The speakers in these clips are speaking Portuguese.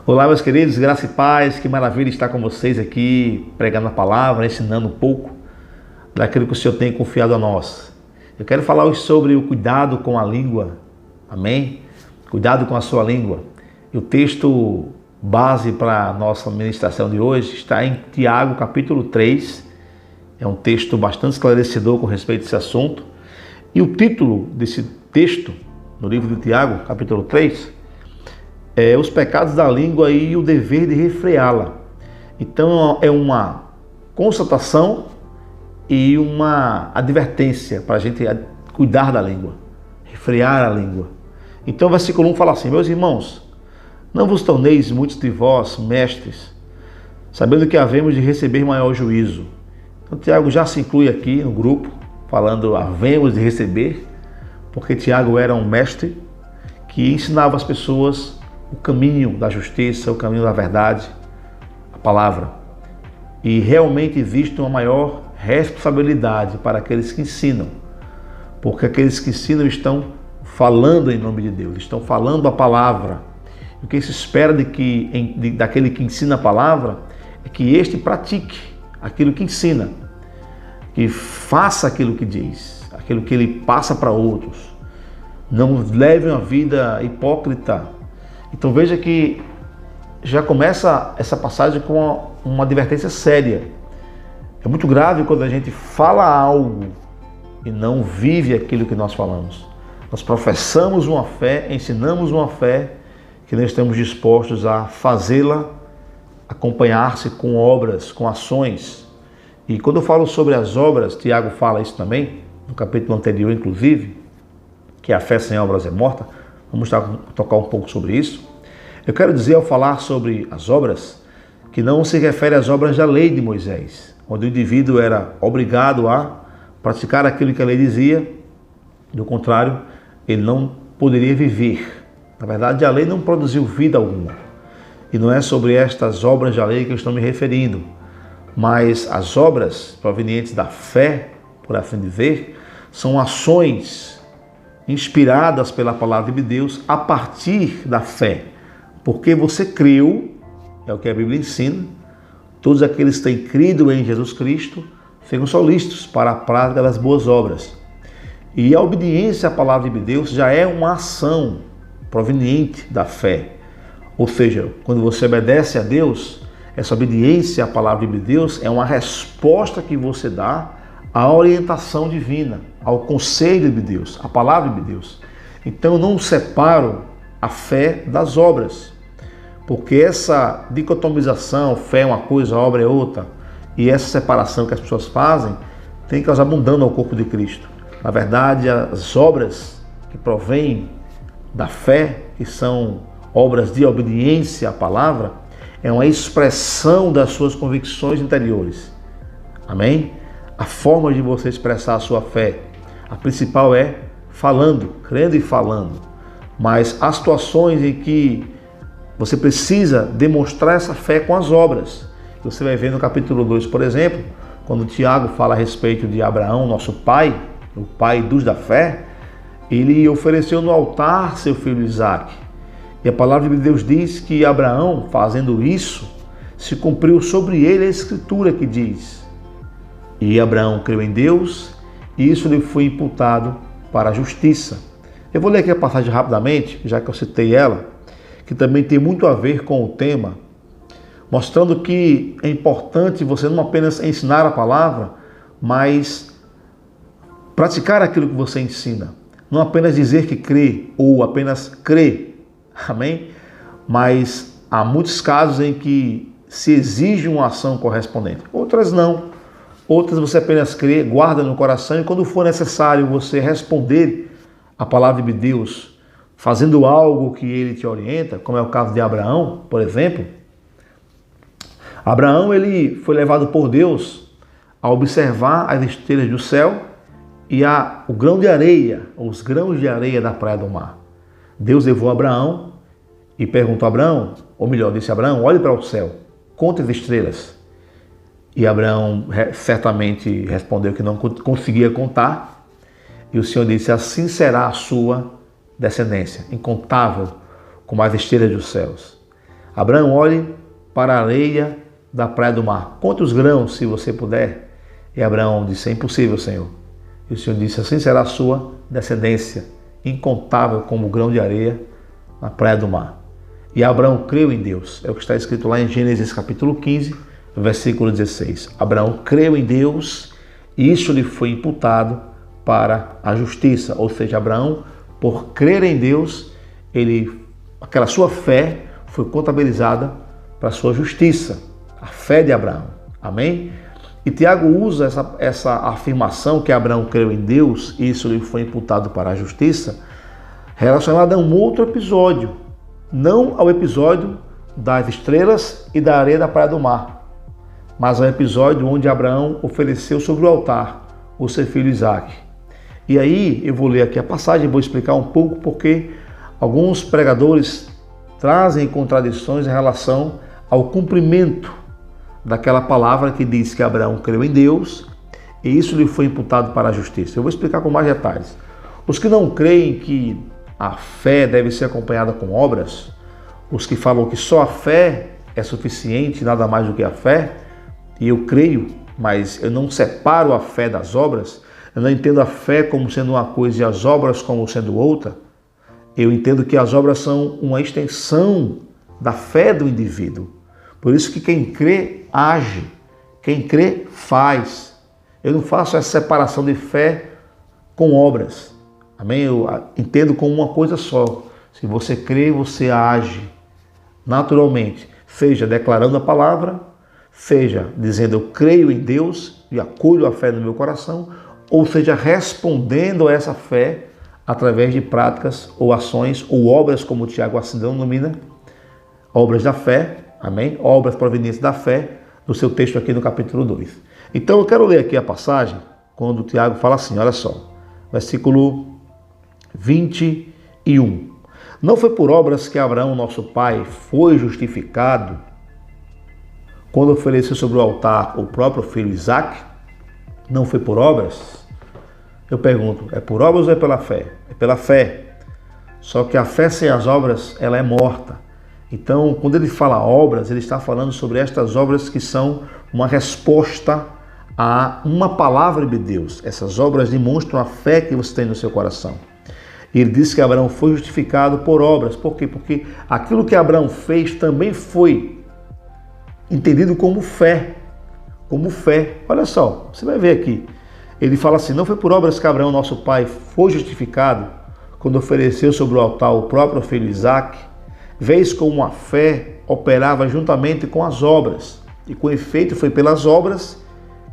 Olá, meus queridos, graça e paz, que maravilha estar com vocês aqui, pregando a palavra, ensinando um pouco daquilo que o Senhor tem confiado a nós. Eu quero falar hoje sobre o cuidado com a língua, amém? Cuidado com a sua língua. E o texto base para a nossa ministração de hoje está em Tiago, capítulo 3. É um texto bastante esclarecedor com respeito a esse assunto. E o título desse texto, no livro de Tiago, capítulo 3, é os pecados da língua e o dever de refreá-la. Então é uma constatação e uma advertência para a gente cuidar da língua, refrear a língua. Então o versículo 1 fala assim: meus irmãos, não vos torneis muitos de vós mestres, sabendo que havemos de receber maior juízo. Então Tiago já se inclui aqui no grupo, falando havemos de receber, porque Tiago era um mestre que ensinava as pessoas o caminho da justiça, o caminho da verdade, a palavra. E realmente existe uma maior responsabilidade para aqueles que ensinam, porque aqueles que ensinam estão falando em nome de Deus, estão falando a palavra. O que se espera daquele que ensina a palavra é que este pratique aquilo que ensina, que faça aquilo que diz, aquilo que ele passa para outros. Não leve uma vida hipócrita. Então veja que já começa essa passagem com uma advertência séria. É muito grave quando a gente fala algo e não vive aquilo que nós falamos. Nós professamos uma fé, ensinamos uma fé que não estamos dispostos a fazê-la acompanhar-se com obras, com ações. E quando eu falo sobre as obras, Tiago fala isso também, no capítulo anterior inclusive, que a fé sem obras é morta. Vamos tocar um pouco sobre isso. Eu quero dizer, ao falar sobre as obras, que não se refere às obras da lei de Moisés, onde o indivíduo era obrigado a praticar aquilo que a lei dizia. Do contrário, ele não poderia viver. Na verdade, a lei não produziu vida alguma. E não é sobre estas obras da lei que eu estou me referindo, mas as obras provenientes da fé, por assim dizer, são ações inspiradas pela palavra de Deus a partir da fé. Porque você creu, é o que a Bíblia ensina, todos aqueles que têm crido em Jesus Cristo ficam solistas para a prática das boas obras. E a obediência à palavra de Deus já é uma ação proveniente da fé. Ou seja, quando você obedece a Deus, essa obediência à palavra de Deus é uma resposta que você dá à orientação divina, ao conselho de Deus, à palavra de Deus. Então eu não separo a fé das obras, porque essa dicotomização, fé é uma coisa, obra é outra, e essa separação que as pessoas fazem tem causado dano ao corpo de Cristo. Na verdade, as obras que provêm da fé, que são obras de obediência à palavra, é uma expressão das suas convicções interiores. Amém? A forma de você expressar a sua fé, a principal é falando, crendo e falando. Mas há situações em que você precisa demonstrar essa fé com as obras. Você vai ver no capítulo 2, por exemplo, quando Tiago fala a respeito de Abraão, nosso pai, o pai dos da fé, ele ofereceu no altar seu filho Isaque. E a palavra de Deus diz que Abraão, fazendo isso, se cumpriu sobre ele a escritura que diz: e Abraão creu em Deus, e isso lhe foi imputado para a justiça. Eu vou ler aqui a passagem rapidamente, já que eu citei ela, que também tem muito a ver com o tema, mostrando que é importante você não apenas ensinar a palavra, mas praticar aquilo que você ensina. Não apenas dizer que crê ou apenas crê, amém? Mas há muitos casos em que se exige uma ação correspondente. Outras não. Outras você apenas crê, guarda no coração, e quando for necessário você responder a palavra de Deus, fazendo algo que ele te orienta, como é o caso de Abraão, por exemplo. Abraão, ele foi levado por Deus a observar as estrelas do céu e o grão de areia, os grãos de areia da praia do mar. Deus levou Abraão e perguntou a Abraão, ou melhor, disse a Abraão: olhe para o céu, conte as estrelas. E Abraão certamente respondeu que não conseguia contar. E o Senhor disse: assim será a sua descendência, incontável como as estrelas dos céus. Abraão, olhe para a areia da praia do mar. Conte os grãos, se você puder. E Abraão disse, é impossível, Senhor. E o Senhor disse, assim será a sua descendência, incontável como o grão de areia na praia do mar. E Abraão creu em Deus. É o que está escrito lá em Gênesis capítulo 15, versículo 16. Abraão creu em Deus e isso lhe foi imputado para a justiça. Ou seja, Abraão, por crer em Deus, aquela sua fé foi contabilizada para a sua justiça. A fé de Abraão. Amém? E Tiago usa essa afirmação que Abraão creu em Deus e isso lhe foi imputado para a justiça, relacionada a um outro episódio, não ao episódio das estrelas e da areia da praia do mar, mas ao episódio onde Abraão ofereceu sobre o altar o seu filho Isaque. E aí eu vou ler aqui a passagem e vou explicar um pouco porque alguns pregadores trazem contradições em relação ao cumprimento daquela palavra que diz que Abraão creu em Deus e isso lhe foi imputado para a justiça. Eu vou explicar com mais detalhes. Os que não creem que a fé deve ser acompanhada com obras, os que falam que só a fé é suficiente, nada mais do que a fé, e eu creio, mas eu não separo a fé das obras, eu não entendo a fé como sendo uma coisa e as obras como sendo outra, eu entendo que as obras são uma extensão da fé do indivíduo. Por isso que quem crê, age. Quem crê, faz. Eu não faço essa separação de fé com obras. Amém? Eu entendo como uma coisa só. Se você crê, você age naturalmente. Seja declarando a palavra, seja dizendo eu creio em Deus e acolho a fé no meu coração, ou seja respondendo a essa fé através de práticas ou ações ou obras, como o Tiago assim denomina, obras da fé. Amém? Obras provenientes da fé, no seu texto aqui no capítulo 2. Então eu quero ler aqui a passagem, quando o Tiago fala assim, olha só, versículo 21. Não foi por obras que Abraão, nosso pai, foi justificado quando ofereceu sobre o altar o próprio filho Isaque? Não foi por obras? Eu pergunto, é por obras ou é pela fé? É pela fé. Só que a fé sem as obras, ela é morta. Então, quando ele fala obras, ele está falando sobre estas obras que são uma resposta a uma palavra de Deus. Essas obras demonstram a fé que você tem no seu coração. E ele diz que Abraão foi justificado por obras. Por quê? Porque aquilo que Abraão fez também foi entendido como fé. Como fé. Olha só, você vai ver aqui. Ele fala assim, não foi por obras que Abraão, nosso pai, foi justificado quando ofereceu sobre o altar o próprio filho Isaque, vez como a fé operava juntamente com as obras, e com efeito foi pelas obras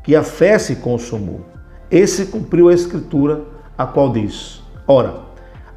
que a fé se consumou. Esse cumpriu a escritura, a qual diz, ora,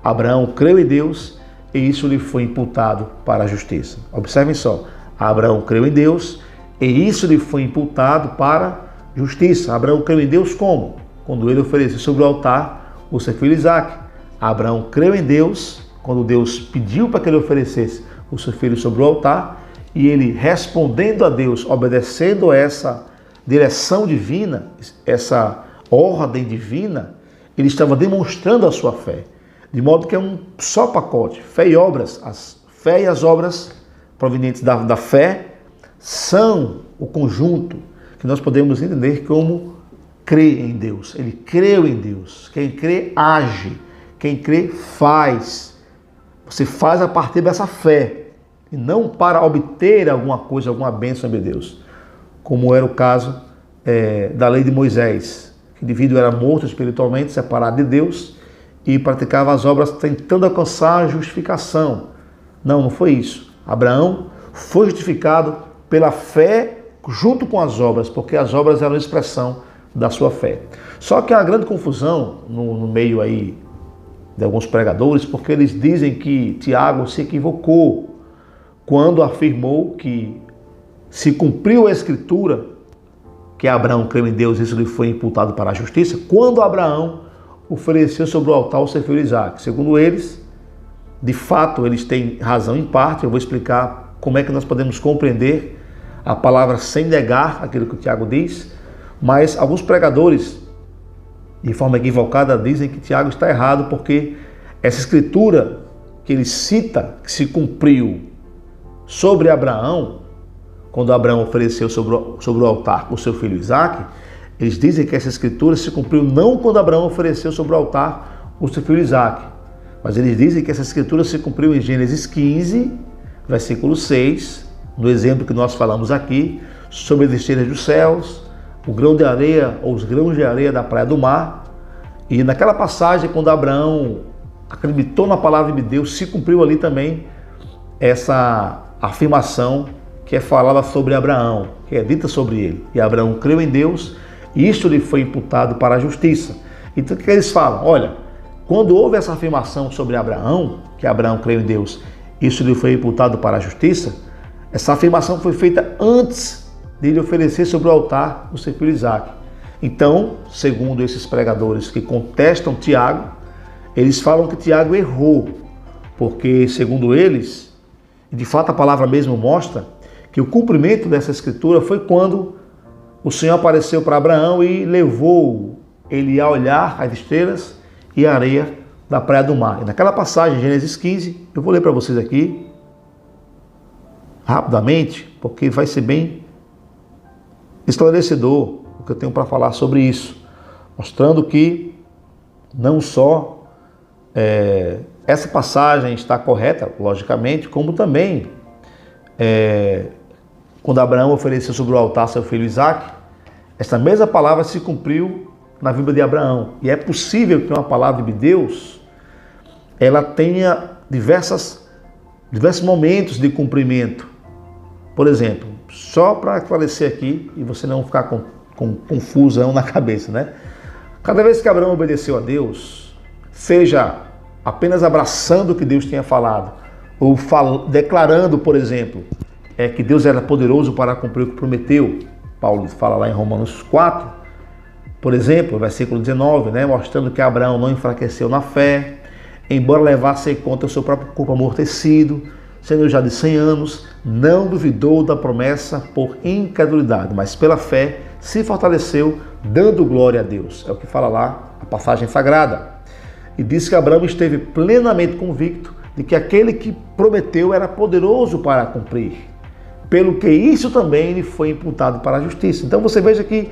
Abraão creu em Deus e isso lhe foi imputado para a justiça. Observem só, Abraão creu em Deus e isso lhe foi imputado para a justiça. Abraão creu em Deus como? Quando ele ofereceu sobre o altar o seu filho Isaque. Abraão creu em Deus quando Deus pediu para que ele oferecesse o seu filho sobre o altar, e ele respondendo a Deus, obedecendo a essa direção divina, essa ordem divina, ele estava demonstrando a sua fé. De modo que é um só pacote, fé e obras. A fé e as obras provenientes da fé são o conjunto que nós podemos entender como crer em Deus. Ele creu em Deus. Quem crê, age. Quem crê, faz. Você faz a partir dessa fé, e não para obter alguma coisa, alguma bênção de Deus, como era o caso da lei de Moisés, que o indivíduo era morto espiritualmente, separado de Deus, e praticava as obras tentando alcançar a justificação. Não foi isso. Abraão foi justificado pela fé junto com as obras, porque as obras eram expressão da sua fé. Só que há grande confusão no meio aí de alguns pregadores, porque eles dizem que Tiago se equivocou quando afirmou que se cumpriu a escritura, que Abraão creu em Deus e isso lhe foi imputado para a justiça, quando Abraão ofereceu sobre o altar o seu filho Isaque. Segundo eles, de fato, eles têm razão em parte. Eu vou explicar como é que nós podemos compreender a palavra sem negar aquilo que o Tiago diz, mas alguns pregadores, de forma equivocada, dizem que Tiago está errado, porque essa escritura que ele cita, que se cumpriu sobre Abraão, quando Abraão ofereceu sobre o altar o seu filho Isaque, eles dizem que essa escritura se cumpriu não quando Abraão ofereceu sobre o altar o seu filho Isaque, mas eles dizem que essa escritura se cumpriu em Gênesis 15, versículo 6, no exemplo que nós falamos aqui, sobre as estrelas dos céus, o grão de areia ou os grãos de areia da praia do mar. E naquela passagem, quando Abraão acreditou na palavra de Deus, se cumpriu ali também essa afirmação que é falada sobre Abraão, que é dita sobre ele. E Abraão creu em Deus e isto lhe foi imputado para a justiça. Então o que eles falam? Olha, quando houve essa afirmação sobre Abraão, que Abraão creu em Deus, isso lhe foi imputado para a justiça, essa afirmação foi feita antes de ele oferecer sobre o altar o seu filho Isaque. Então, segundo esses pregadores que contestam Tiago, eles falam que Tiago errou, porque, segundo eles, de fato a palavra mesmo mostra que o cumprimento dessa escritura foi quando o Senhor apareceu para Abraão e levou ele a olhar as estrelas e a areia da praia do mar. E naquela passagem, Gênesis 15, eu vou ler para vocês aqui, rapidamente, porque vai ser bem esclarecedor o que eu tenho para falar sobre isso, mostrando que não só essa passagem está correta, logicamente, como também quando Abraão ofereceu sobre o altar seu filho Isaque, essa mesma palavra se cumpriu na vida de Abraão. E é possível que uma palavra de Deus ela tenha diversos momentos de cumprimento. Por exemplo, só para esclarecer aqui e você não ficar com confusão na cabeça, né? Cada vez que Abraão obedeceu a Deus, seja apenas abraçando o que Deus tinha falado, ou declarando, por exemplo, que Deus era poderoso para cumprir o que prometeu. Paulo fala lá em Romanos 4, por exemplo, versículo 19, né? Mostrando que Abraão não enfraqueceu na fé, embora levasse em conta o seu próprio corpo amortecido, sendo já de 100 anos, não duvidou da promessa por incredulidade, mas pela fé se fortaleceu, dando glória a Deus. É o que fala lá a passagem sagrada. E diz que Abraão esteve plenamente convicto de que aquele que prometeu era poderoso para cumprir, pelo que isso também lhe foi imputado para a justiça. Então você veja que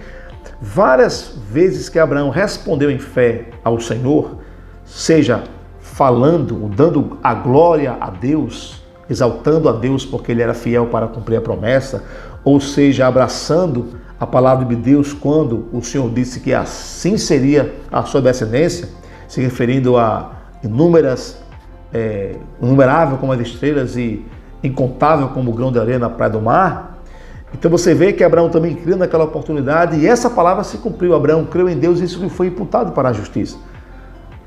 várias vezes que Abraão respondeu em fé ao Senhor, seja falando, dando a glória a Deus, exaltando a Deus porque ele era fiel para cumprir a promessa, ou seja, abraçando a palavra de Deus quando o Senhor disse que assim seria a sua descendência, se referindo a inumerável como as estrelas e incontável como o grão de areia na praia do mar. Então você vê que Abraão também creu naquela oportunidade e essa palavra se cumpriu. Abraão creu em Deus e isso lhe foi imputado para a justiça.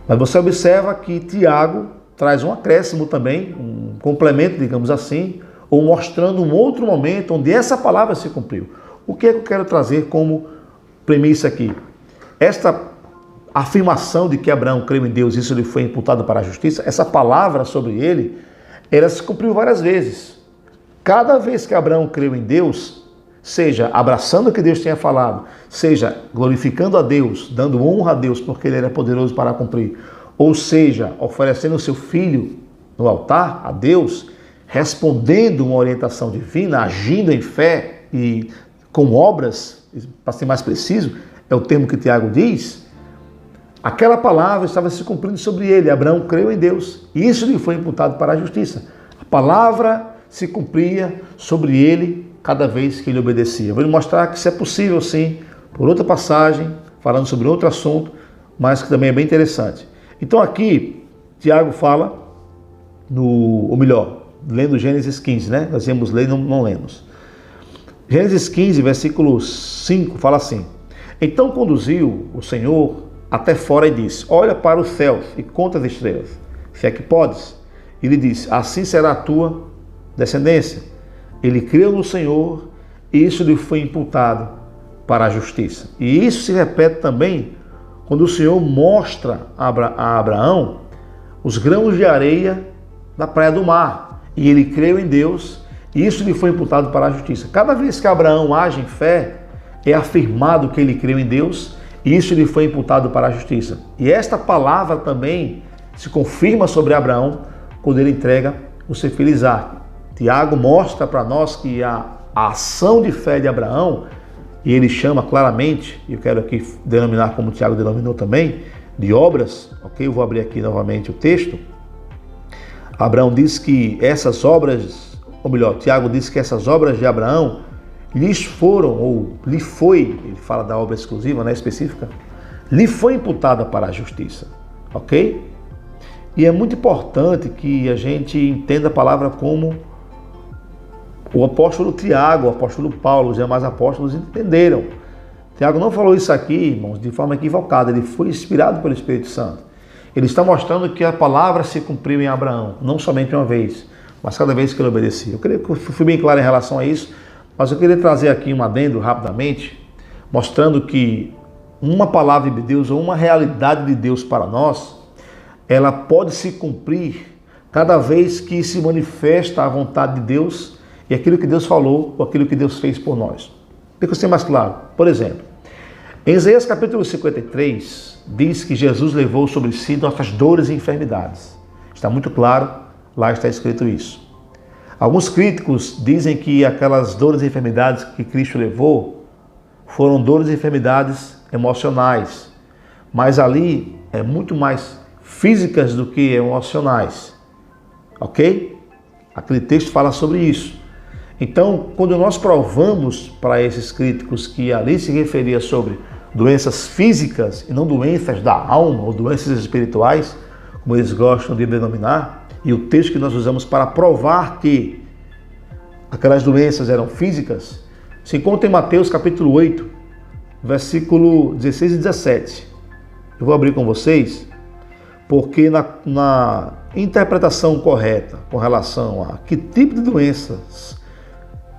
Mas você observa que Tiago traz um acréscimo também, um complemento, digamos assim, ou mostrando um outro momento onde essa palavra se cumpriu. O que é que eu quero trazer como premissa aqui? Esta afirmação de que Abraão creu em Deus e isso lhe foi imputado para a justiça, essa palavra sobre ele, ela se cumpriu várias vezes. Cada vez que Abraão creu em Deus, seja abraçando o que Deus tinha falado, seja glorificando a Deus, dando honra a Deus porque ele era poderoso para cumprir, ou seja, oferecendo o seu filho no altar a Deus, respondendo uma orientação divina, agindo em fé e com obras, para ser mais preciso, é o termo que Tiago diz, aquela palavra estava se cumprindo sobre ele. Abraão creu em Deus e isso lhe foi imputado para a justiça. A palavra se cumpria sobre ele cada vez que ele obedecia. Vou lhe mostrar que isso é possível sim, por outra passagem, falando sobre outro assunto, mas que também é bem interessante. Então aqui, Tiago fala, ou melhor, lendo Gênesis 15, né? Nós íamos ler e não lemos. Gênesis 15, versículo 5, fala assim: Então conduziu o Senhor até fora e disse: Olha para os céus e conta as estrelas, se é que podes. E ele disse: Assim será a tua descendência. Ele creu no Senhor e isso lhe foi imputado para a justiça. E isso se repete também quando o Senhor mostra a Abraão os grãos de areia da praia do mar. E ele creu em Deus e isso lhe foi imputado para a justiça. Cada vez que Abraão age em fé, é afirmado que ele creu em Deus e isso lhe foi imputado para a justiça. E esta palavra também se confirma sobre Abraão quando ele entrega o seu filho Isaque. Tiago mostra para nós que a ação de fé de Abraão, e ele chama claramente, e eu quero aqui denominar como Tiago denominou também, de obras, ok? Eu vou abrir aqui novamente o texto. Abraão diz que essas obras, ou melhor, Tiago diz que essas obras de Abraão lhes foram, ou lhe foi, ele fala da obra exclusiva, né, específica, lhe foi imputada para a justiça, ok? E é muito importante que a gente entenda a palavra como o apóstolo Tiago, o apóstolo Paulo, os demais apóstolos entenderam. Tiago não falou isso aqui, irmãos, de forma equivocada, ele foi inspirado pelo Espírito Santo. Ele está mostrando que a palavra se cumpriu em Abraão, não somente uma vez, mas cada vez que ele obedecia. Eu creio que eu fui bem claro em relação a isso, mas eu queria trazer aqui um adendo rapidamente, mostrando que uma palavra de Deus ou uma realidade de Deus para nós, ela pode se cumprir cada vez que se manifesta a vontade de Deus e aquilo que Deus falou ou aquilo que Deus fez por nós. Para que eu seja mais claro, por exemplo, em Isaías capítulo 53, diz que Jesus levou sobre si nossas dores e enfermidades. Está muito claro, lá está escrito isso. Alguns críticos dizem que aquelas dores e enfermidades que Cristo levou foram dores e enfermidades emocionais, mas ali é muito mais físicas do que emocionais, ok? Aquele texto fala sobre isso. Então, quando nós provamos para esses críticos que ali se referia sobre doenças físicas e não doenças da alma ou doenças espirituais, como eles gostam de denominar, e o texto que nós usamos para provar que aquelas doenças eram físicas, se encontra em Mateus capítulo 8, versículo 16 e 17. Eu vou abrir com vocês, porque na interpretação correta com relação a que tipo de doenças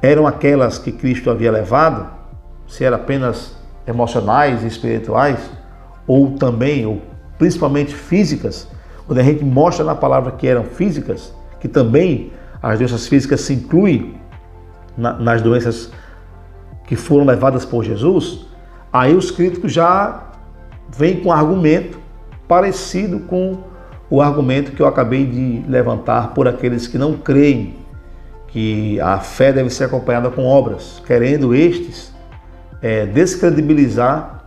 eram aquelas que Cristo havia levado, se eram apenas emocionais e espirituais, ou também, ou principalmente físicas, onde a gente mostra na palavra que eram físicas, que também as doenças físicas se incluem nas doenças que foram levadas por Jesus, aí os críticos já vêm com um argumento parecido com o argumento que eu acabei de levantar por aqueles que não creem que a fé deve ser acompanhada com obras, querendo estes descredibilizar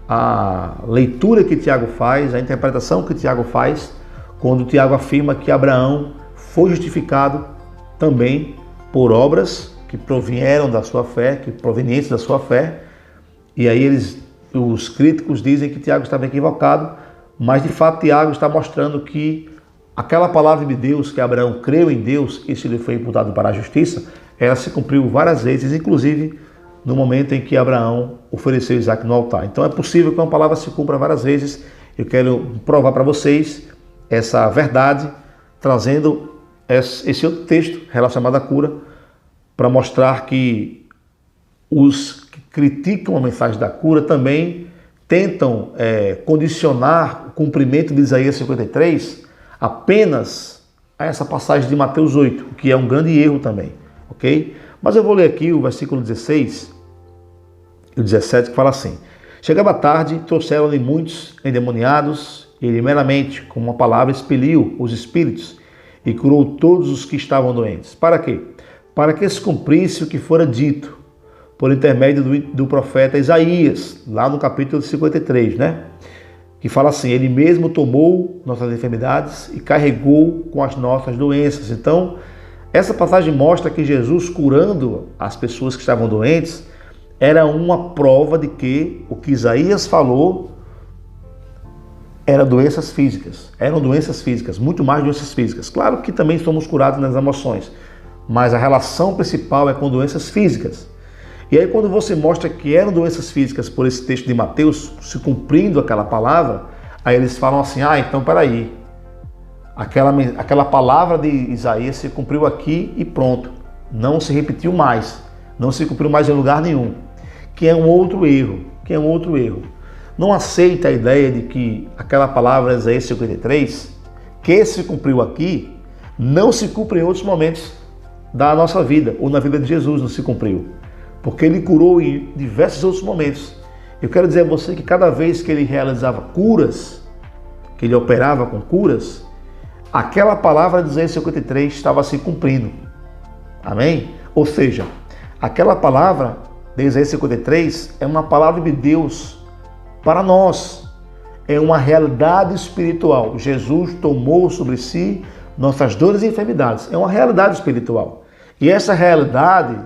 a leitura que Tiago faz, a interpretação que Tiago faz, quando Tiago afirma que Abraão foi justificado também por obras que provieram da sua fé, que provenientes da sua fé, e aí os críticos dizem que Tiago estava equivocado, mas de fato Tiago está mostrando que aquela palavra de Deus, que Abraão creu em Deus, isso lhe foi imputado para a justiça, ela se cumpriu várias vezes, inclusive no momento em que Abraão ofereceu Isaac no altar. Então é possível que uma palavra se cumpra várias vezes. Eu quero provar para vocês essa verdade, trazendo esse outro texto relacionado à cura, para mostrar que os que criticam a mensagem da cura também tentam condicionar o cumprimento de Isaías 53 apenas a essa passagem de Mateus 8, o que é um grande erro também, ok? Mas eu vou ler aqui o versículo 16 e o 17, que fala assim: chegava a tarde, trouxeram-lhe muitos endemoniados, e ele meramente, com uma palavra, expeliu os espíritos e curou todos os que estavam doentes. Para quê? Para que se cumprisse o que fora dito por intermédio do profeta Isaías, lá no capítulo 53, né? Que fala assim: ele mesmo tomou nossas enfermidades e carregou com as nossas doenças. Então, essa passagem mostra que Jesus, curando as pessoas que estavam doentes, era uma prova de que o que Isaías falou eram doenças físicas, muito mais doenças físicas. Claro que também somos curados nas emoções, mas a relação principal é com doenças físicas. E aí quando você mostra que eram doenças físicas por esse texto de Mateus, se cumprindo aquela palavra, aí eles falam assim: então peraí, aquela palavra de Isaías se cumpriu aqui e pronto, não se repetiu mais, não se cumpriu mais em lugar nenhum, que é um outro erro, Não aceita a ideia de que aquela palavra de Isaías 53, que se cumpriu aqui, não se cumpre em outros momentos da nossa vida, ou na vida de Jesus não se cumpriu, porque ele curou em diversos outros momentos. Eu quero dizer a você que cada vez que ele realizava curas, que ele operava com curas, aquela palavra de Isaías 53 estava se cumprindo. Amém? Ou seja, aquela palavra de Isaías 53 é uma palavra de Deus para nós. É uma realidade espiritual. Jesus tomou sobre si nossas dores e enfermidades. É uma realidade espiritual. E essa realidade,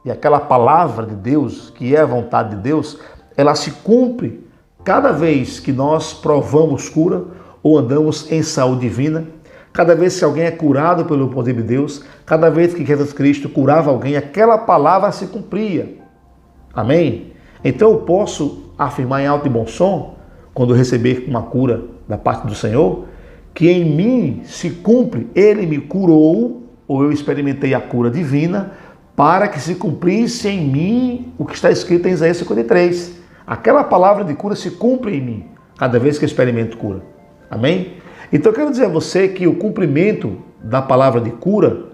e aquela palavra de Deus, que é a vontade de Deus, ela se cumpre cada vez que nós provamos cura ou andamos em saúde divina, cada vez que alguém é curado pelo poder de Deus, cada vez que Jesus Cristo curava alguém, aquela palavra se cumpria. Amém? Então eu posso afirmar em alto e bom som, quando eu receber uma cura da parte do Senhor, que em mim se cumpre, Ele me curou, ou eu experimentei a cura divina, para que se cumprisse em mim o que está escrito em Isaías 53. Aquela palavra de cura se cumpre em mim, cada vez que eu experimento cura. Amém? Então eu quero dizer a você que o cumprimento da palavra de cura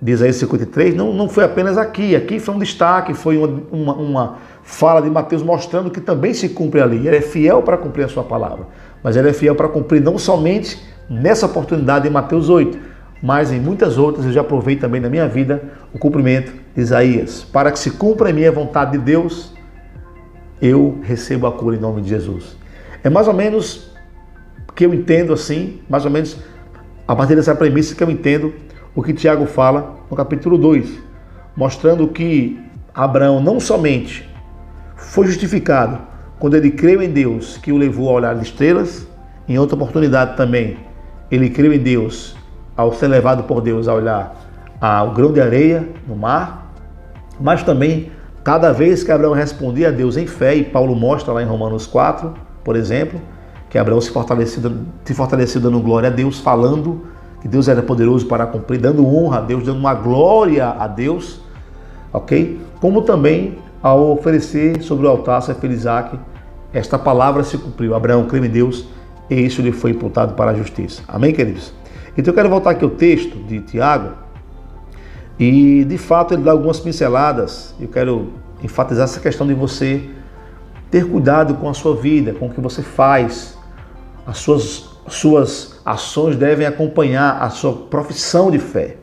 de Isaías 53 não foi apenas aqui. Aqui foi um destaque, foi uma fala de Mateus mostrando que também se cumpre ali. Ele é fiel para cumprir a sua palavra, mas ele é fiel para cumprir não somente nessa oportunidade em Mateus 8, mas em muitas outras. Eu já provei também na minha vida o cumprimento de Isaías. Para que se cumpra em mim a vontade de Deus, eu recebo a cura em nome de Jesus. É mais ou menos que eu entendo assim, mais ou menos a partir dessa premissa que eu entendo o que Tiago fala no capítulo 2, mostrando que Abraão não somente foi justificado quando ele creu em Deus, que o levou a olhar as estrelas, em outra oportunidade também ele creu em Deus ao ser levado por Deus a olhar o grão de areia no mar, mas também cada vez que Abraão respondia a Deus em fé, e Paulo mostra lá em Romanos 4, por exemplo, que Abraão se fortaleceu dando glória a Deus, falando que Deus era poderoso para cumprir, dando honra a Deus, dando uma glória a Deus, ok? Como também ao oferecer sobre o altar seu filho Isaque, esta palavra se cumpriu. Abraão creu em Deus e isso lhe foi imputado para a justiça. Amém, queridos? Então eu quero voltar aqui ao texto de Tiago e de fato ele dá algumas pinceladas. Eu quero enfatizar essa questão de você ter cuidado com a sua vida, com o que você faz. As suas ações devem acompanhar a sua profissão de fé.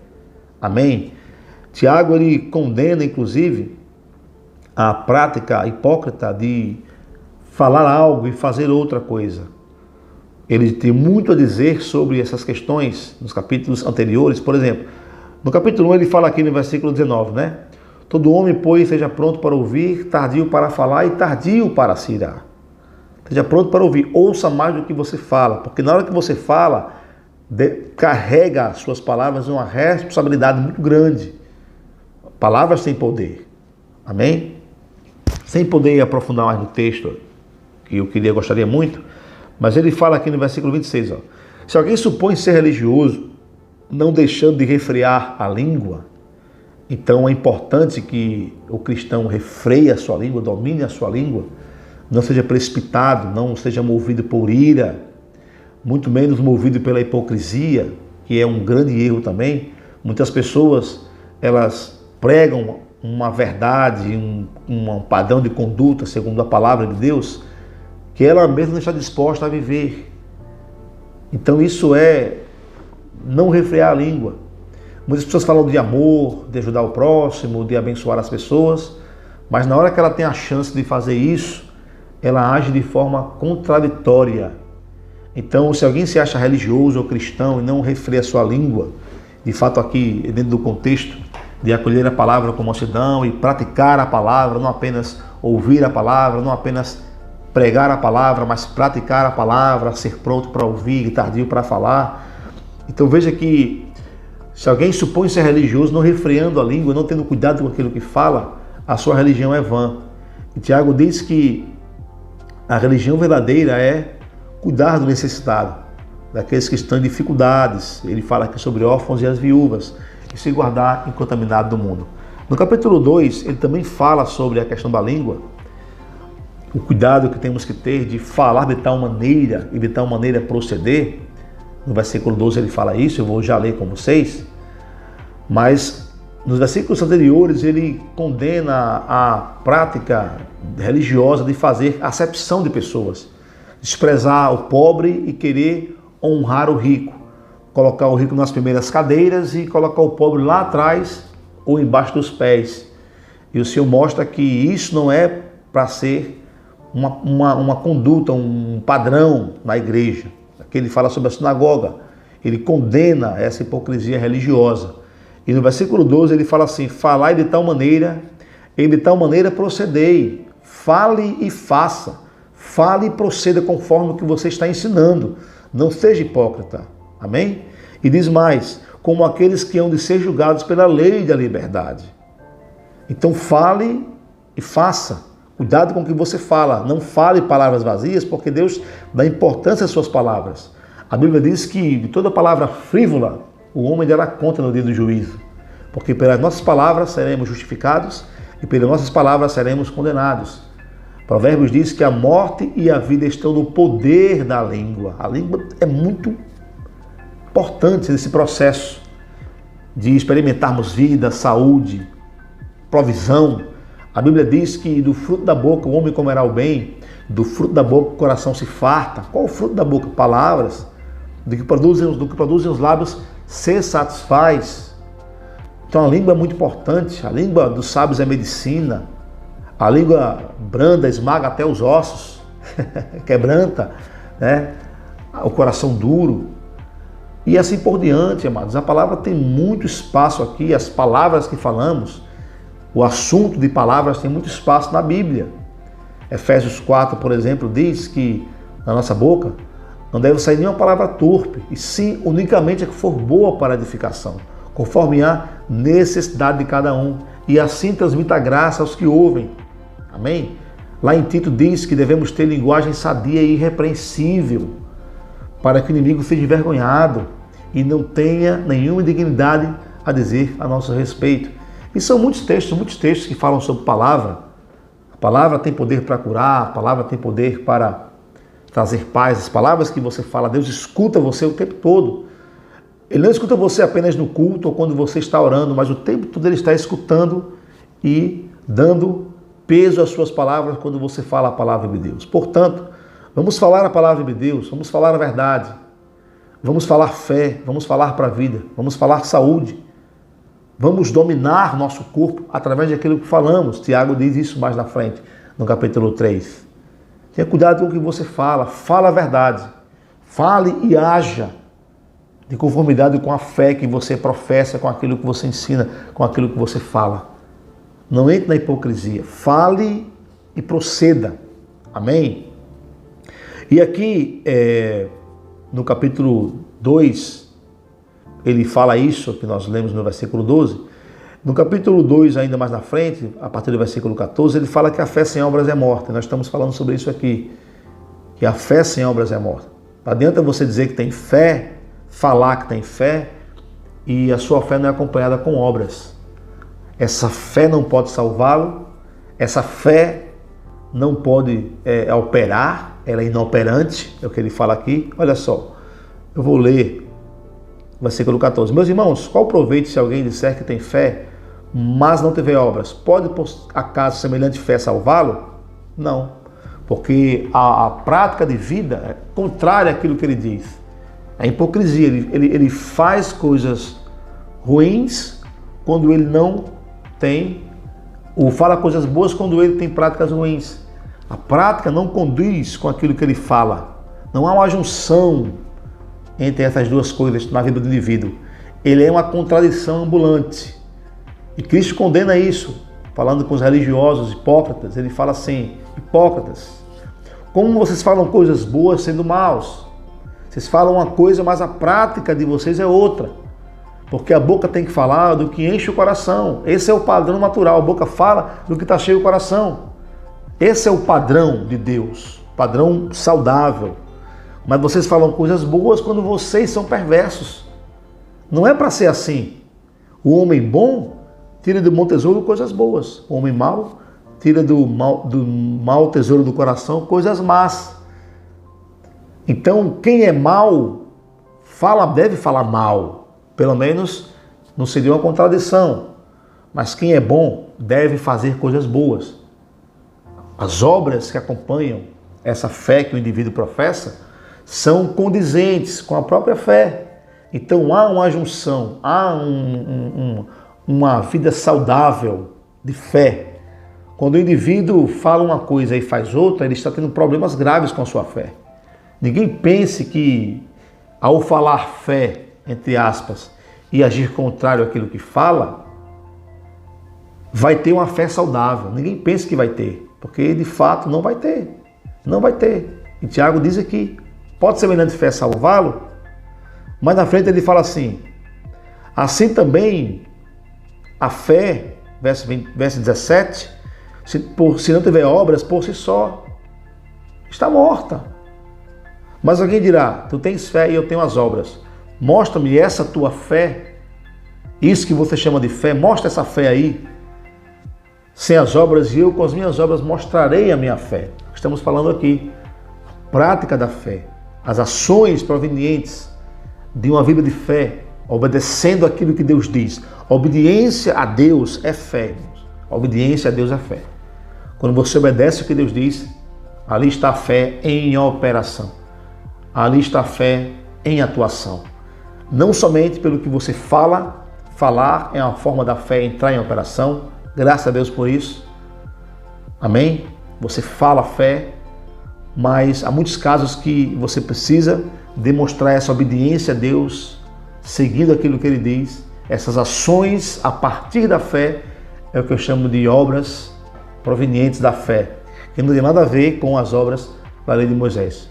Amém? Tiago, ele condena, inclusive, a prática hipócrita de falar algo e fazer outra coisa. Ele tem muito a dizer sobre essas questões nos capítulos anteriores. Por exemplo, no capítulo 1 ele fala aqui no versículo 19, né? Todo homem, pois, seja pronto para ouvir, tardio para falar e tardio para se irar. Esteja pronto para ouvir, ouça mais do que você fala, porque na hora que você fala, carrega as suas palavras uma responsabilidade muito grande. Palavras têm poder. Amém? Sem poder aprofundar mais no texto, que eu gostaria muito, mas ele fala aqui no versículo 26, ó, se alguém supõe ser religioso, não deixando de refrear a língua, então é importante que o cristão refreie a sua língua, domine a sua língua, não seja precipitado, não seja movido por ira, muito menos movido pela hipocrisia, que é um grande erro também. Muitas pessoas, elas pregam uma verdade, um padrão de conduta, segundo a palavra de Deus, que ela mesma não está disposta a viver. Então isso é não refrear a língua. Muitas pessoas falam de amor, de ajudar o próximo, de abençoar as pessoas, mas na hora que ela tem a chance de fazer isso, ela age de forma contraditória. Então, se alguém se acha religioso ou cristão e não refreia a sua língua, de fato aqui, dentro do contexto de acolher a palavra com mansidão e praticar a palavra, não apenas ouvir a palavra, não apenas pregar a palavra, mas praticar a palavra, ser pronto para ouvir e tardio para falar. Então veja que se alguém supõe ser religioso, não refreando a língua, não tendo cuidado com aquilo que fala, a sua religião é vã. E Tiago diz que a religião verdadeira é cuidar do necessitado, daqueles que estão em dificuldades. Ele fala aqui sobre órfãos e as viúvas, e se guardar incontaminado do mundo. No capítulo 2, ele também fala sobre a questão da língua, o cuidado que temos que ter de falar de tal maneira e de tal maneira proceder. No versículo 12 ele fala isso, eu vou já ler com vocês, mas nos versículos anteriores ele condena a prática religiosa de fazer acepção de pessoas, desprezar o pobre e querer honrar o rico, colocar o rico nas primeiras cadeiras e colocar o pobre lá atrás ou embaixo dos pés. E o Senhor mostra que isso não é para ser uma conduta, um padrão na igreja. Aqui ele fala sobre a sinagoga, ele condena essa hipocrisia religiosa. E no versículo 12 ele fala assim: falai de tal maneira, e de tal maneira procedei, fale e faça, fale e proceda conforme o que você está ensinando, não seja hipócrita. Amém? E diz mais, como aqueles que hão de ser julgados pela lei da liberdade. Então fale e faça. Cuidado com o que você fala. Não fale palavras vazias, porque Deus dá importância às suas palavras. A Bíblia diz que de toda palavra frívola, o homem dará conta no dia do juízo. Porque pelas nossas palavras seremos justificados e pelas nossas palavras seremos condenados. Provérbios diz que a morte e a vida estão no poder da língua. A língua é muito importante nesse processo de experimentarmos vida, saúde, provisão. A Bíblia diz que do fruto da boca o homem comerá o bem, do fruto da boca o coração se farta. Qual o fruto da boca? Palavras. Do que produzem os lábios se satisfaz. Então a língua é muito importante. A língua dos sábios é medicina. A língua branda esmaga até os ossos, quebranta, né? O coração duro. E assim por diante, amados. A palavra tem muito espaço aqui, as palavras que falamos, o assunto de palavras tem muito espaço na Bíblia. Efésios 4, por exemplo, diz que na nossa boca não deve sair nenhuma palavra torpe, e sim unicamente a que for boa para a edificação, conforme a necessidade de cada um, e assim transmita graça aos que ouvem. Amém? Lá em Tito diz que devemos ter linguagem sadia e irrepreensível, para que o inimigo seja envergonhado e não tenha nenhuma indignidade a dizer a nosso respeito. E são muitos textos que falam sobre palavra. A palavra tem poder para curar, a palavra tem poder para trazer paz. As palavras que você fala, Deus escuta você o tempo todo. Ele não escuta você apenas no culto ou quando você está orando, mas o tempo todo Ele está escutando e dando peso às suas palavras quando você fala a palavra de Deus. Portanto, vamos falar a palavra de Deus, vamos falar a verdade, vamos falar fé, vamos falar para a vida, vamos falar saúde. Vamos dominar nosso corpo através daquilo que falamos. Tiago diz isso mais na frente, no capítulo 3. Tenha cuidado com o que você fala. Fala a verdade. Fale e haja de conformidade com a fé que você professa, com aquilo que você ensina, com aquilo que você fala. Não entre na hipocrisia. Fale e proceda. Amém? E aqui, no capítulo 2, ele fala isso, que nós lemos no versículo 12. No capítulo 2, ainda mais na frente, a partir do versículo 14, ele fala que a fé sem obras é morta. Nós estamos falando sobre isso aqui, que a fé sem obras é morta. Não adianta você dizer que tem fé, falar que tem fé, e a sua fé não é acompanhada com obras. Essa fé não pode salvá-lo, essa fé não pode operar, ela é inoperante, é o que ele fala aqui. Olha só, eu vou ler versículo 14. Meus irmãos, qual o proveito se alguém disser que tem fé, mas não tiver obras? Pode, por acaso, semelhante fé salvá-lo? Não, porque a prática de vida é contrária àquilo que ele diz. A hipocrisia, ele faz coisas ruins quando ele não tem, ou fala coisas boas quando ele tem práticas ruins. A prática não condiz com aquilo que ele fala. Não há uma junção entre essas duas coisas na vida do indivíduo. Ele é uma contradição ambulante. E Cristo condena isso, falando com os religiosos hipócritas. Ele fala assim: hipócritas, como vocês falam coisas boas sendo maus? Vocês falam uma coisa, mas a prática de vocês é outra. Porque a boca tem que falar do que enche o coração. Esse é o padrão natural. A boca fala do que está cheio o coração. Esse é o padrão de Deus, padrão saudável. Mas vocês falam coisas boas quando vocês são perversos. Não é para ser assim. O homem bom tira do bom tesouro coisas boas. O homem mau tira do mau tesouro do coração coisas más. Então, quem é mau deve falar mal. Pelo menos não seria uma contradição. Mas quem é bom deve fazer coisas boas. As obras que acompanham essa fé que o indivíduo professa são condizentes com a própria fé. Então há uma junção, há uma vida saudável de fé. Quando o indivíduo fala uma coisa e faz outra, ele está tendo problemas graves com a sua fé. Ninguém pense que ao falar fé, entre aspas, e agir contrário àquilo que fala, vai ter uma fé saudável. Ninguém pensa que vai ter, porque de fato não vai ter. Não vai ter. E Tiago diz aqui, pode semelhante fé salvá-lo? Mas na frente ele fala assim também a fé, verso 17, se não tiver obras, por si só, está morta. Mas alguém dirá, tu tens fé e eu tenho as obras. Mostra-me essa tua fé, isso que você chama de fé, mostra essa fé aí, sem as obras, e eu com as minhas obras mostrarei a minha fé. Estamos falando aqui, a prática da fé, as ações provenientes de uma vida de fé, obedecendo aquilo que Deus diz. Obediência a Deus é fé, irmãos. Obediência a Deus é fé. Quando você obedece o que Deus diz, ali está a fé em operação. Ali está a fé em atuação. Não somente pelo que você fala, falar é uma forma da fé entrar em operação. Graças a Deus por isso. Amém? Você fala fé, mas há muitos casos que você precisa demonstrar essa obediência a Deus, seguindo aquilo que Ele diz. Essas ações a partir da fé é o que eu chamo de obras provenientes da fé, que não tem nada a ver com as obras da lei de Moisés.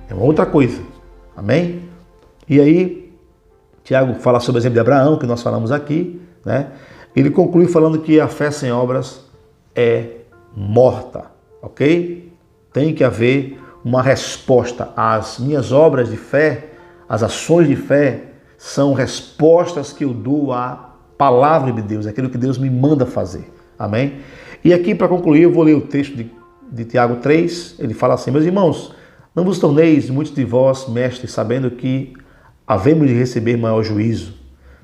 É uma outra coisa. Amém? E aí, Tiago fala sobre o exemplo de Abraão, que nós falamos aqui, né? Ele conclui falando que a fé sem obras é morta, ok? Tem que haver uma resposta. As minhas obras de fé, as ações de fé, são respostas que eu dou à palavra de Deus, aquilo que Deus me manda fazer. Amém? E aqui, para concluir, eu vou ler o texto de Tiago 3. Ele fala assim: meus irmãos, não vos torneis muitos de vós mestres, sabendo que havemos de receber maior juízo.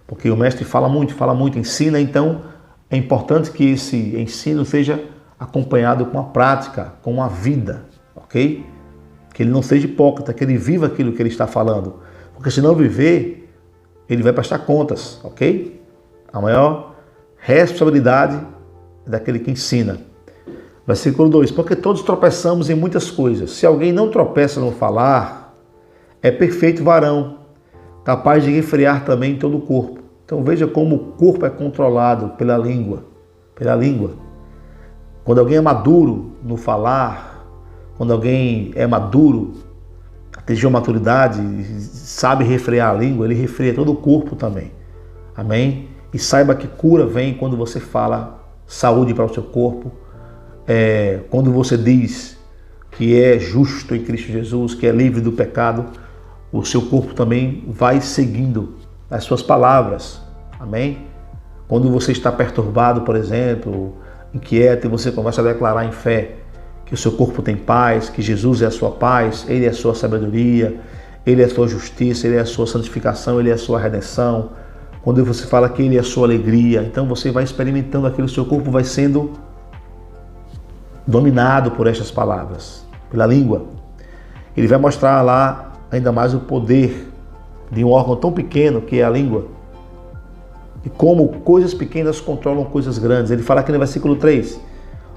Porque o mestre fala muito, ensina, então é importante que esse ensino seja acompanhado com a prática, com a vida, ok? Que ele não seja hipócrita, que ele viva aquilo que ele está falando. Porque se não viver, ele vai prestar contas, ok? A maior responsabilidade é daquele que ensina. Versículo 2: porque todos tropeçamos em muitas coisas. Se alguém não tropeça no falar, é perfeito varão, capaz de refrear também todo o corpo. Então veja como o corpo é controlado pela língua. Quando alguém é maduro no falar, quando alguém é maduro, atingiu a maturidade, sabe refrear a língua, ele refreia todo o corpo também. Amém? E saiba que cura vem quando você fala saúde para o seu corpo. Quando você diz que é justo em Cristo Jesus, que é livre do pecado, o seu corpo também vai seguindo as suas palavras. Amém? Quando você está perturbado, por exemplo, inquieto, e você começa a declarar em fé que o seu corpo tem paz, que Jesus é a sua paz, Ele é a sua sabedoria, Ele é a sua justiça, Ele é a sua santificação, Ele é a sua redenção. Quando você fala que Ele é a sua alegria, então você vai experimentando aquilo, o seu corpo vai sendo dominado por estas palavras, pela língua. Ele vai mostrar lá ainda mais o poder de um órgão tão pequeno que é a língua. E como coisas pequenas controlam coisas grandes. Ele fala aqui no versículo 3: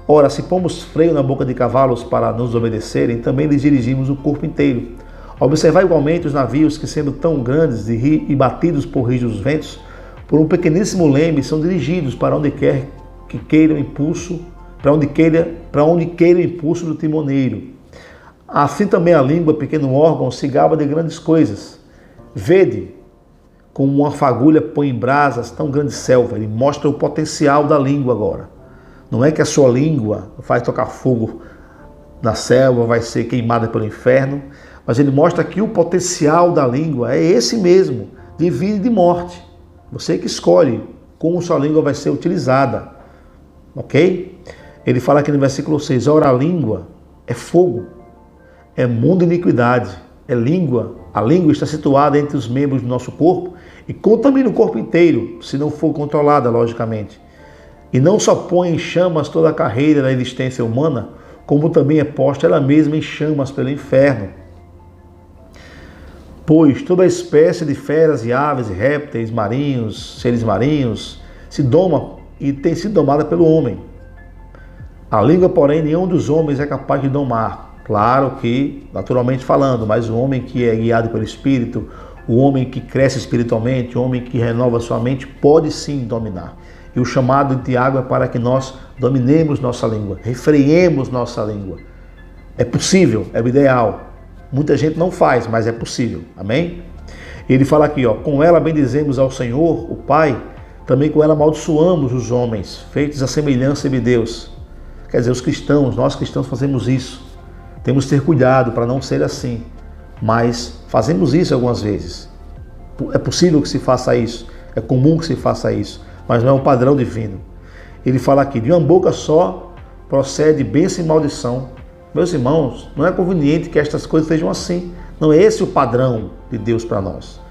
ora, se pomos freio na boca de cavalos para nos obedecerem, também lhes dirigimos o corpo inteiro. Observar igualmente os navios que, sendo tão grandes e batidos por rígidos ventos, por um pequeníssimo leme, são dirigidos para onde quer que queira o impulso, para onde queira o impulso do timoneiro. Assim também a língua, pequeno órgão, se gaba de grandes coisas. Vede como uma fagulha põe em brasas tão grande selva. Ele mostra o potencial da língua agora. Não é que a sua língua vai tocar fogo na selva, vai ser queimada pelo inferno, mas ele mostra que o potencial da língua é esse mesmo, de vida e de morte. Você que escolhe como sua língua vai ser utilizada, ok? Ele fala aqui no versículo 6, ora, a língua é fogo, é mundo de iniquidade, é língua. A língua está situada entre os membros do nosso corpo e contamina o corpo inteiro, se não for controlada, logicamente. E não só põe em chamas toda a carreira da existência humana, como também é posta ela mesma em chamas pelo inferno. Pois toda espécie de feras e aves e répteis marinhos, seres marinhos, se doma e tem sido domada pelo homem. A língua, porém, nenhum dos homens é capaz de domar. Claro que, naturalmente falando, mas o homem que é guiado pelo Espírito, o homem que cresce espiritualmente, o homem que renova sua mente, pode sim dominar. E o chamado de Tiago é para que nós dominemos nossa língua, refreiemos nossa língua. É possível, é o ideal. Muita gente não faz, mas é possível. Amém? Ele fala aqui, ó, com ela bendizemos ao Senhor, o Pai, também com ela amaldiçoamos os homens, feitos à semelhança de Deus. Quer dizer, os cristãos, nós cristãos fazemos isso. Temos que ter cuidado para não ser assim. Mas fazemos isso algumas vezes. É possível que se faça isso. É comum que se faça isso. Mas não é um padrão divino. Ele fala aqui, de uma boca só procede bênção e maldição. Meus irmãos, não é conveniente que estas coisas sejam assim. Não é esse o padrão de Deus para nós.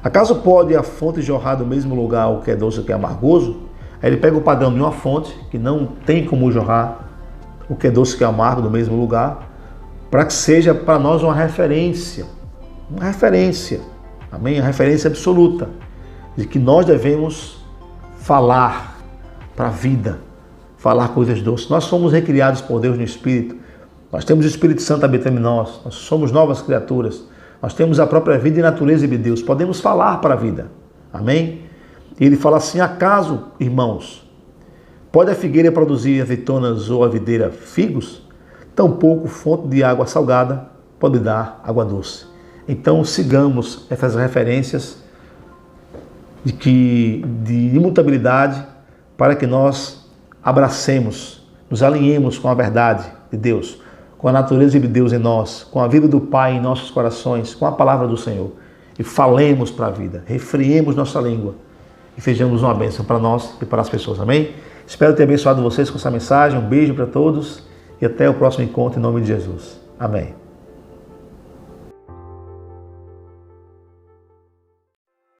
Acaso pode a fonte jorrar do mesmo lugar o que é doce e o que é amargoso? Aí ele pega o padrão de uma fonte que não tem como jorrar o que é doce e o que é amargo do mesmo lugar, para que seja para nós uma referência, amém? Uma referência absoluta de que nós devemos falar para a vida, falar coisas doces. Nós somos recriados por Deus no Espírito, nós temos o Espírito Santo habitando em nós somos novas criaturas, nós temos a própria vida e natureza de Deus, podemos falar para a vida, amém? E ele fala assim, acaso, irmãos, pode a figueira produzir azeitonas ou a videira figos? Tampouco fonte de água salgada pode dar água doce. Então sigamos essas referências de imutabilidade para que nós abracemos, nos alinhemos com a verdade de Deus, com a natureza de Deus em nós, com a vida do Pai em nossos corações, com a palavra do Senhor. E falemos para a vida, refriemos nossa língua e sejamos uma bênção para nós e para as pessoas. Amém? Espero ter abençoado vocês com essa mensagem. Um beijo para todos. E até o próximo encontro em nome de Jesus. Amém.